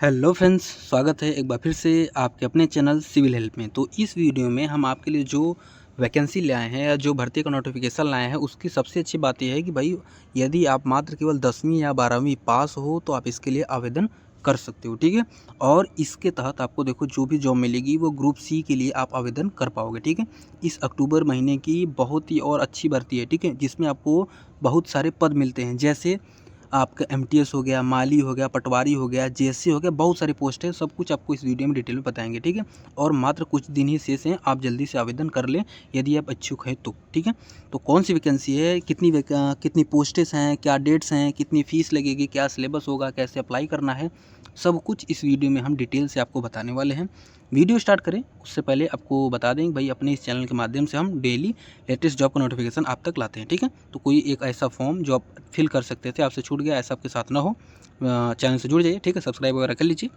Hello friends, स्वागत है एक बार फिर से आपके अपने चैनल सिविल हेल्प में। तो इस वीडियो में हम आपके लिए जो वैकेंसी ले आए हैं या जो भर्ती का नोटिफिकेशन लाए हैं, उसकी सबसे अच्छी बात यह है कि भाई यदि आप मात्र केवल 10वीं या 12वीं पास हो तो आप इसके लिए आवेदन कर सकते हो, ठीक है। और इसके तहत आपको देखो जो भी जॉब मिलेगी वो ग्रुप सी के लिए आप आवेदन कर पाओगे, ठीक है। इस अक्टूबर महीने की बहुत ही और अच्छी भर्ती है, ठीक है, जिसमें आपको बहुत सारे पद मिलते हैं, जैसे आपका एमटीएस हो गया, माली हो गया, पटवारी हो गया, जेएससी हो गया, बहुत सारी पोस्ट है। सब कुछ आपको इस वीडियो में डिटेल में बताएंगे, ठीक है। और मात्र कुछ दिन ही शेष हैं, आप जल्दी से आवेदन कर लें यदि आप इच्छुक हैं तो, ठीक है। तो कौन सी वैकेंसी है, कितनी पोस्टेस हैं, क्या डेट्स हैं, कितनी फ़ीस लगेगी, क्या सिलेबस होगा, कैसे अप्लाई करना है, सब कुछ इस वीडियो में हम डिटेल से आपको बताने वाले हैं। वीडियो स्टार्ट करें उससे पहले आपको बता दें भाई अपने इस चैनल के माध्यम से हम डेली लेटेस्ट जॉब का नोटिफिकेशन आप तक लाते हैं, ठीक है। तो कोई एक ऐसा फॉर्म जो आप फिल कर सकते थे, आपसे छूट गया, ऐसा आपके साथ ना हो, चैनल से जुड़ जाइए, ठीक है, सब्सक्राइब वगैरह कर लीजिए।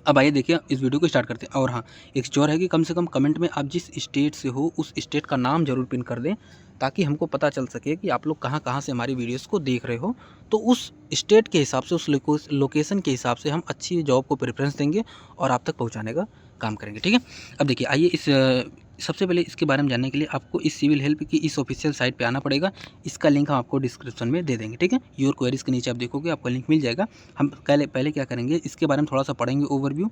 अब आइए देखिए इस वीडियो को स्टार्ट करते हैं। और हाँ, एक चीज़ और है कि कम से कम कमेंट में आप जिस स्टेट से हो उस स्टेट का नाम ज़रूर पिन कर दें, ताकि हमको पता चल सके कि आप लोग कहाँ से हमारी वीडियोस को देख रहे हो। तो उस स्टेट के हिसाब से, उस लोकेशन के हिसाब से हम अच्छी जॉब को प्रेफरेंस देंगे और आप तक पहुँचाने का काम करेंगे, ठीक है। अब देखिए आइए सबसे पहले इसके बारे में जानने के लिए आपको इस सिविल हेल्प की इस ऑफिशियल साइट पे आना पड़ेगा। इसका लिंक हम आपको डिस्क्रिप्शन में दे देंगे, ठीक है। योर क्वेरीज के नीचे आप देखोगे आपको लिंक मिल जाएगा। हम पहले क्या करेंगे, इसके बारे में थोड़ा सा पढ़ेंगे ओवरव्यू।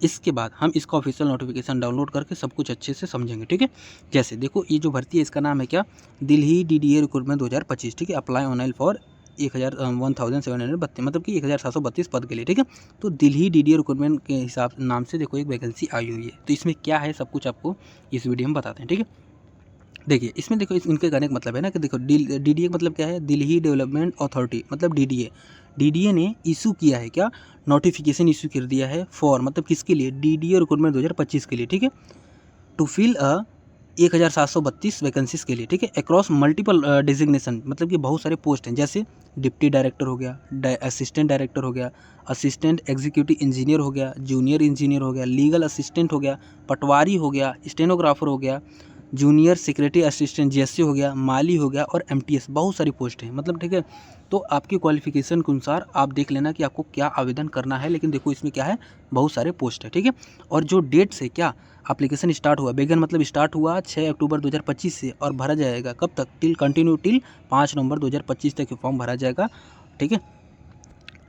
इसके बाद हम इसका ऑफिशियल नोटिफिकेशन डाउनलोड करके सब कुछ अच्छे से समझेंगे, ठीक है। जैसे देखो ये जो भर्ती है इसका नाम है क्या, दिल्ली डीडीए रिक्रूटमेंट 2025, ठीक है। अप्लाई ऑनलाइन फॉर 1732 मतलब कि 1732 पद के लिए, ठीक है। तो दिल्ली डीडीए रिक्रूटमेंट के हिसाब नाम से देखो एक वैकेंसी आई हुई है। तो इसमें क्या है सब कुछ आपको इस वीडियो में बताते हैं, ठीक है। देखिए इसमें देखो इनके कहने का मतलब है ना कि देखो डीडीए मतलब क्या है, दिल्ली डेवलपमेंट अथॉरिटी, मतलब डीडीए। डीडीए ने इशू किया है क्या, नोटिफिकेशन इशू कर दिया है फॉर, मतलब किसके लिए, डीडीए रिक्रूटमेंट 2025 के लिए, ठीक है। टू फिल 1732 वैकेंसीज के लिए, ठीक है, अक्रॉस मल्टीपल डिजिग्नेशन, मतलब कि बहुत सारे पोस्ट हैं, जैसे डिप्टी डायरेक्टर हो गया, असिस्टेंट डायरेक्टर हो गया, असिस्टेंट एग्जीक्यूटिव इंजीनियर हो गया, जूनियर इंजीनियर हो गया, लीगल असिस्टेंट हो गया, पटवारी हो गया, स्टेनोग्राफर हो गया, जूनियर सेक्रेटरी असिस्टेंट जेएससी हो गया, माली हो गया और एमटीएस, बहुत सारी पोस्ट हैं, मतलब, ठीक है। तो आपकी क्वालिफिकेशन के अनुसार आप देख लेना कि आपको क्या आवेदन करना है, लेकिन देखो इसमें क्या है, बहुत सारे पोस्ट है, ठीक है। और जो डेट से क्या एप्लीकेशन स्टार्ट हुआ, बेगन मतलब स्टार्ट हुआ 6 अक्टूबर 2025 से, और भरा जाएगा कब तक, कंटिन्यू टिल 5 नवंबर 2025 तक ये फॉर्म भरा जाएगा, ठीक है,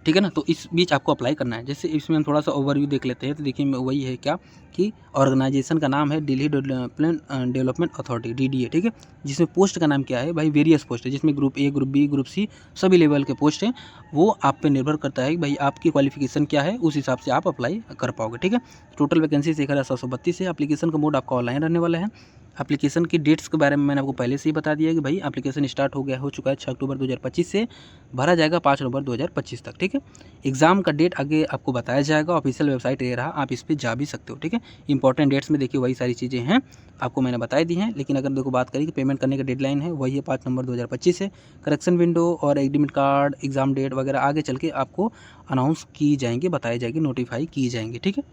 ठीक है ना। तो इस बीच आपको अप्लाई करना है। जैसे इसमें हम थोड़ा सा ओवरव्यू देख लेते हैं, तो देखिए वही है क्या कि ऑर्गेनाइजेशन का नाम है दिल्ली डेवलपमेंट अथॉरिटी, डीडीए, ठीक है। जिसमें पोस्ट का नाम क्या है भाई, वेरियस पोस्ट है, जिसमें group A, group B, group C, सभी लेवल के पोस्ट हैं। वो आप पे निर्भर करता है कि भाई आपकी क्वालिफिकेशन क्या है, उस हिसाब से आप अप्लाई कर पाओगे, ठीक है। टोटल वैकेंसी 1732 है। एप्लीकेशन का मोड आपका ऑनलाइन रहने वाला है। एप्लीकेशन की डेट्स के बारे में मैंने आपको पहले से ही बता दिया कि भाई एप्लीकेशन स्टार्ट हो चुका है 6 अक्टूबर 2025 से, भरा जाएगा 5 नवंबर 2025 तक, ठीक है। एग्ज़ाम का डेट आगे आपको बताया जाएगा, ऑफिशियल वेबसाइट ये रहा, आप इस पर जा भी सकते हो, ठीक है। इंपॉर्टेंट डेट्स में देखिए वही सारी चीज़ें हैं, आपको मैंने बताई दी हैं। लेकिन अगर देखो बात करें कि पेमेंट करने का डेडलाइन है, वही है 5 नवंबर 2025 है। करेक्शन विंडो और एडमिट कार्ड, एग्ज़ाम डेट वगैरह आगे चल के आपको अनाउंस की जाएंगे, बताई जाएगी, नोटिफाई की जाएंगी, ठीक है।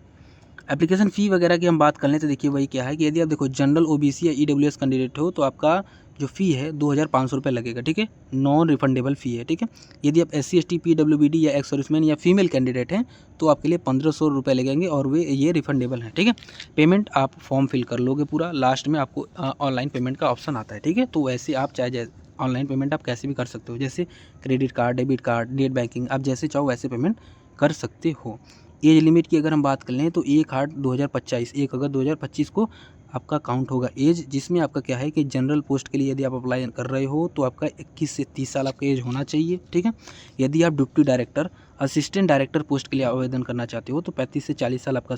एप्लीकेशन फ़ी वगैरह की हम बात कर लें तो देखिए वही क्या है कि यदि आप देखो जनरल ओबीसी या ईडब्ल्यूएस कैंडिडेट हो तो आपका जो फ़ी है 2500 रुपये लगेगा, ठीक है, नॉन रिफंडेबल फ़ी है, ठीक है। यदि आप एससी एसटी पीडब्ल्यूबीडी या एक्स सर्विसमैन या फीमेल कैंडिडेट हैं तो आपके लिए 1500 रुपये लगेंगे और ये रिफंडेबल है, ठीक है। पेमेंट आप फॉर्म फिल कर लोगे पूरा, लास्ट में आपको ऑनलाइन पेमेंट का ऑप्शन आता है, ठीक है। तो वैसे आप चाहे ऑनलाइन पेमेंट आप कैसे भी कर सकते हो, जैसे credit card, debit card, net banking, आप जैसे चाहो वैसे पेमेंट कर सकते हो। एज लिमिट की अगर हम बात कर लें तो 1 अगस्त 2025 को आपका काउंट होगा एज, जिसमें आपका क्या है कि जनरल पोस्ट के लिए यदि आप अप्लाई कर रहे हो तो आपका 21 से 30 साल आपका एज होना चाहिए, ठीक है। यदि आप deputy director, assistant director post के लिए आवेदन करना चाहते हो तो 35 से 40 साल आपका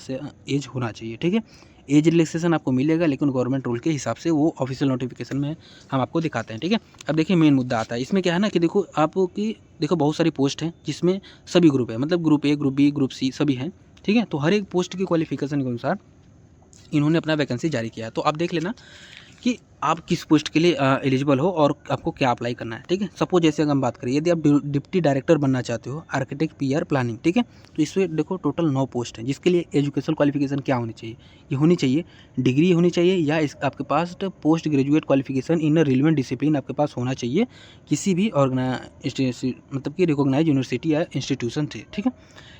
एज होना चाहिए, ठीक है। एज रिलैक्सेशन आपको मिलेगा, लेकिन गवर्नमेंट रूल के हिसाब से वो ऑफिशियल नोटिफिकेशन में हम आपको दिखाते हैं, ठीक है। अब देखिए मेन मुद्दा आता है इसमें क्या है ना कि देखो आपकी देखो बहुत सारी पोस्ट हैं जिसमें सभी ग्रुप है, मतलब group A, group B, group C सभी हैं, ठीक है। तो हर एक पोस्ट की क्वालिफिकेशन के अनुसार इन्होंने अपना वैकेंसी जारी किया है। तो आप देख लेना कि आप किस पोस्ट के लिए एलिजिबल हो और आपको क्या अप्लाई करना है, ठीक है। सपोज जैसे अगर हम बात करें, यदि आप डिप्टी डायरेक्टर बनना चाहते हो आर्किटेक्ट पीआर प्लानिंग, ठीक है, तो इसमें देखो टोटल 9 पोस्ट हैं, जिसके लिए एजुकेशनल क्वालिफिकेशन क्या होनी चाहिए, ये होनी चाहिए डिग्री होनी चाहिए या इस आपके पास post graduate qualification in relevant discipline आपके पास होना चाहिए किसी भी मतलब कि रिकॉग्नाइज यूनिवर्सिटी या इंस्टीट्यूशन से, ठीक है।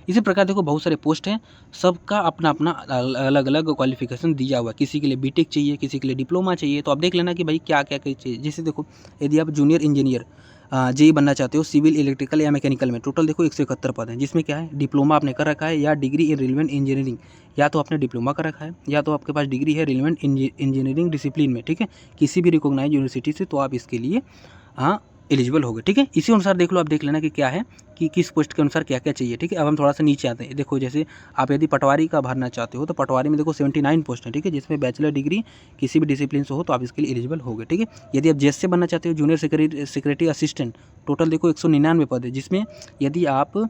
इसी प्रकार देखो बहुत सारे पोस्ट हैं, सबका अपना अपना अलग अलग क्वालिफिकेशन दिया हुआ है। किसी के लिए बीटेक चाहिए, किसी के लिए डिप्लोमा चाहिए, तो आप देख लेना कि भाई क्या क्या चाहिए। जैसे देखो यदि आप जूनियर इंजीनियर जेई बनना चाहते हो सिविल इलेक्ट्रिकल या मैकेनिकल में, टोटल देखो 171 पद हैं, जिसमें क्या है डिप्लोमा आपने कर रखा है या डिग्री इन रिलेवेंट इंजीनियरिंग, या तो आपने डिप्लोमा कर रखा है या तो आपके पास डिग्री है रिलेवेंट इंजीनियरिंग डिसिप्लिन में, ठीक है, किसी भी रिकॉग्नाइज यूनिवर्सिटी से, तो आप इसके लिए एलिजिबल हो गए, ठीक है। इसी अनुसार देख लो, आप देख लेना कि क्या है कि किस पोस्ट के अनुसार क्या क्या चाहिए, ठीक है। अब हम थोड़ा सा नीचे आते हैं। देखो जैसे आप यदि पटवारी का भरना चाहते हो तो पटवारी में देखो 79 पोस्ट है, ठीक है, जिसमें बैचलर डिग्री किसी भी डिसिप्लिन से हो तो आप इसके लिए एलिजिबल हो गए, ठीक है। यदि आप जेएस से बनना चाहते हो जूनियर सेक्रेटरी असिस्टेंट, टोटल देखो 199 पद है, जिसमें यदि आप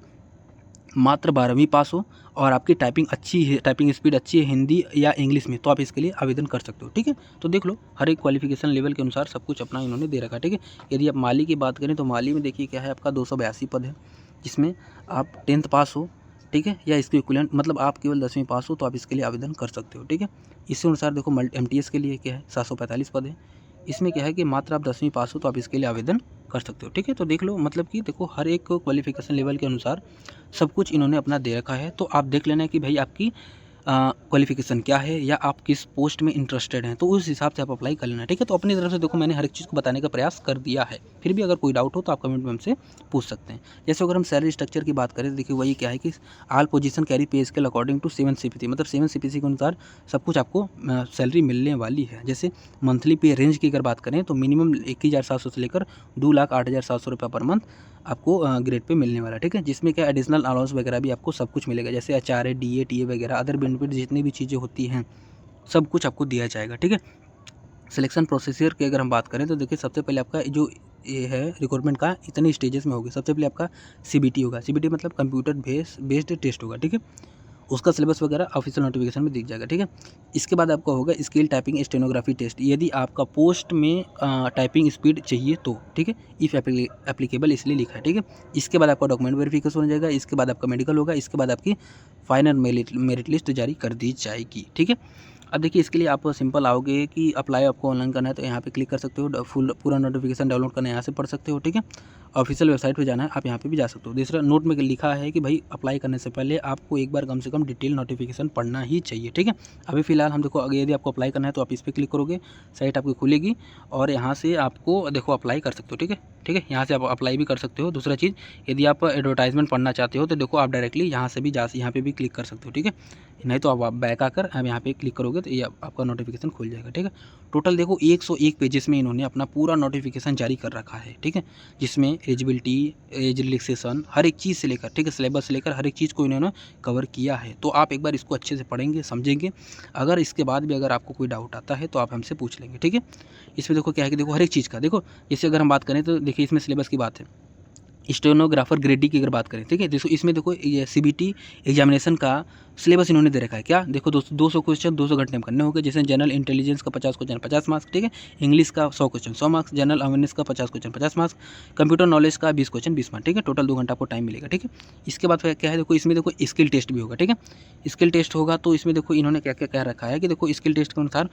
मात्र 12वीं पास हो और आपकी टाइपिंग अच्छी है, टाइपिंग स्पीड अच्छी है हिंदी या इंग्लिश में, तो आप इसके लिए आवेदन कर सकते हो, ठीक है। तो देख लो हर एक क्वालिफिकेशन लेवल के अनुसार सब कुछ अपना इन्होंने दे रखा है, ठीक है। यदि आप माली की बात करें तो माली में देखिए क्या है, आपका 282 पद है, जिसमें आप 10th पास हो, ठीक है, या इसके इक्विवेलेंट, मतलब आप केवल 10वीं पास हो तो आप इसके लिए आवेदन कर सकते हो, ठीक है। इसी अनुसार देखो MTS के लिए क्या है 745 पद है, इसमें क्या है कि मात्र आप 10वीं पास हो तो आप इसके लिए आवेदन कर सकते हो, ठीक है। तो देख लो मतलब कि देखो हर एक क्वालिफिकेशन लेवल के अनुसार सब कुछ इन्होंने अपना दे रखा है, तो आप देख लेना कि भाई आपकी क्वालिफिकेशन क्या है या आप किस पोस्ट में इंटरेस्टेड हैं, तो उस हिसाब से आप अप्लाई कर लेना, ठीक है। तो अपनी तरफ से देखो मैंने हर एक चीज़ को बताने का प्रयास कर दिया है, फिर भी अगर कोई डाउट हो तो आप कमेंट में हमसे पूछ सकते हैं। जैसे अगर हम सैलरी स्ट्रक्चर की बात करें तो देखिए वही क्या है कि all position carry pay scale according to 7 CPC, मतलब 7 CPC के अनुसार सब कुछ आपको सैलरी मिलने वाली है। जैसे मंथली पे रेंज की अगर बात करें तो मिनिमम 21,700 से लेकर 2,08,700 रुपये पर मंथ आपको ग्रेड पे मिलने वाला है, ठीक है। जिसमें क्या एडिशनल अलाउंस वगैरह भी आपको सब कुछ मिलेगा, जैसे HRA DA TA वगैरह अदर बेनिफिट जितनी भी चीज़ें होती हैं सब कुछ आपको दिया जाएगा, ठीक है। सिलेक्शन प्रोसीजर की अगर हम बात करें तो देखिए सबसे पहले आपका जो ये है रिक्रूटमेंट का इतने स्टेजेस में होगी। सबसे पहले आपका CBT होगा, CBT मतलब कंप्यूटर बेस्ड टेस्ट होगा, ठीक है। उसका सिलेबस वगैरह ऑफिशियल नोटिफिकेशन में दिख जाएगा, ठीक है। इसके बाद आपका होगा स्किल टाइपिंग स्टेनोग्राफी टेस्ट, यदि आपका पोस्ट में टाइपिंग स्पीड चाहिए तो, ठीक है, इफ़ एप्लीकेबल इसलिए लिखा है, ठीक है। इसके बाद आपका डॉक्यूमेंट वेरिफिकेशन हो जाएगा, इसके बाद आपका मेडिकल होगा, इसके बाद आपकी फाइनल मेरिट लिस्ट जारी कर दी जाएगी, ठीक है। अब देखिए इसके लिए आप सिंपल आओगे कि अप्लाई आपको ऑनलाइन करना है तो यहाँ पे क्लिक कर सकते हो, पूरा नोटिफिकेशन डाउनलोड करना है यहाँ से पढ़ सकते हो, ठीक है। ऑफिशियल वेबसाइट पे जाना है, आप यहाँ पे भी जा सकते हो। दूसरा नोट में लिखा है कि भाई अप्लाई करने से पहले आपको एक बार कम से कम डिटेल नोटिफिकेशन पढ़ना ही चाहिए, ठीक है। अभी फिलहाल हम देखो यदि आपको अप्लाई करना है तो आप इस पर क्लिक करोगे, साइट आपकी खुलेगी और यहाँ से आपको देखो अप्लाई कर सकते हो, ठीक है, ठीक है। यहाँ से आप अप्लाई भी कर सकते हो। दूसरा चीज़ यदि आप एडवर्टाइजमेंट पढ़ना चाहते हो तो देखो आप डायरेक्टली यहाँ से भी यहाँ पे भी क्लिक कर सकते हो, ठीक है। नहीं तो आप बैक आकर आप यहाँ पे क्लिक करोगे तो ये आपका नोटिफिकेशन खुल जाएगा, ठीक है। टोटल देखो 101 पेजेस में इन्होंने अपना पूरा नोटिफिकेशन जारी कर रखा है, ठीक है, जिसमें एलिजिबिलिटी एज रिलैक्सेशन हर एक चीज़ से लेकर, ठीक है, सिलेबस से लेकर हर एक चीज़ को इन्होंने कवर किया है। तो आप एक बार इसको अच्छे से पढ़ेंगे समझेंगे, अगर इसके बाद भी अगर आपको कोई डाउट आता है तो आप हमसे पूछ लेंगे, ठीक है। इसमें देखो क्या है कि देखो हर एक चीज़ का देखो, जैसे अगर हम बात करें तो देखिए इसमें सिलेबस की बात है, स्टेनोग्राफर ग्रेड डी की अगर बात करें, ठीक है, देखो इसमें देखो ये CBT एग्जामिनेशन का सिलेबस इन्होंने दे रखा है, क्या देखो 200 क्वेश्चन 200 घंटे में करने होंगे। जैसे जनरल इंटेलिजेंस का 50 क्वेश्चन 50 मार्क्स, ठीक है, इंग्लिश का 100 क्वेश्चन 100 मार्क्स, जनरल अवेयरनेस का 50 क्वेश्चन 50 मार्क्स, कंप्यूटर नॉलेज का 20 क्वेश्चन 20 मार्क्स, ठीक है, टोटल 2 घंटा आपको टाइम मिलेगा, ठीक है। इसके बाद क्या है देखो इसमें देखो स्किल टेस्ट भी होगा, ठीक है, स्किल टेस्ट होगा। तो इसमें देखो इन्होंने क्या क्या कह रखा है कि देखो स्किल टेस्ट के अनुसार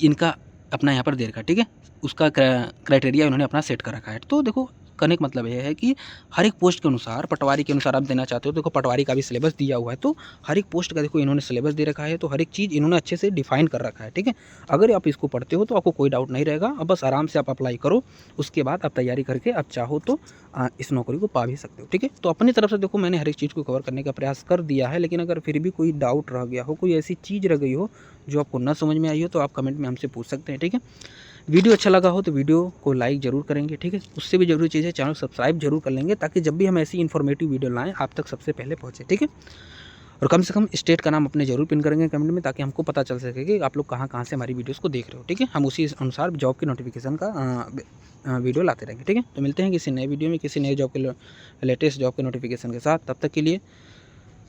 इनका अपना यहाँ पर दे रखा है, ठीक है, उसका क्राइटेरिया इन्होंने अपना सेट कर रखा है। तो देखो करने का मतलब ये है कि हर एक पोस्ट के अनुसार, पटवारी के अनुसार आप देना चाहते हो, देखो पटवारी का भी सिलेबस दिया हुआ है, तो हर एक पोस्ट का देखो इन्होंने सिलेबस दे रखा है, तो हर एक चीज़ इन्होंने अच्छे से डिफाइन कर रखा है, ठीक है। अगर आप इसको पढ़ते हो तो आपको कोई डाउट नहीं रहेगा, अब बस आराम से आप अप्लाई करो, उसके बाद आप तैयारी करके आप चाहो तो इस नौकरी को पा भी सकते हो, ठीक है। तो अपनी तरफ से देखो मैंने हर एक चीज़ को कवर करने का प्रयास कर दिया है, लेकिन अगर फिर भी कोई डाउट रह गया हो, कोई ऐसी चीज़ रह गई हो जो आपको ना समझ में आई हो, तो आप कमेंट में हमसे पूछ सकते हैं, ठीक है। वीडियो अच्छा लगा हो तो वीडियो को लाइक ज़रूर करेंगे, ठीक है। उससे भी ज़रूरी चीज़ है चैनल सब्सक्राइब जरूर कर लेंगे, ताकि जब भी हम ऐसी इन्फॉर्मेटिव वीडियो लाएं आप तक सबसे पहले पहुँचे, ठीक है। और कम से कम स्टेट का नाम अपने जरूर पिन करेंगे कमेंट में, ताकि हमको पता चल सके कि आप लोग कहाँ कहाँ से हमारी वीडियोस को देख रहे हो, ठीक है। हम उसी अनुसार जॉब की नोटिफिकेशन का वीडियो लाते रहेंगे, ठीक है। तो मिलते हैं किसी नए वीडियो में किसी नए जॉब के लेटेस्ट जॉब के नोटिफिकेशन के साथ। तब तक के लिए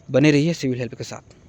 बने रहिए सिविल हेल्प के साथ।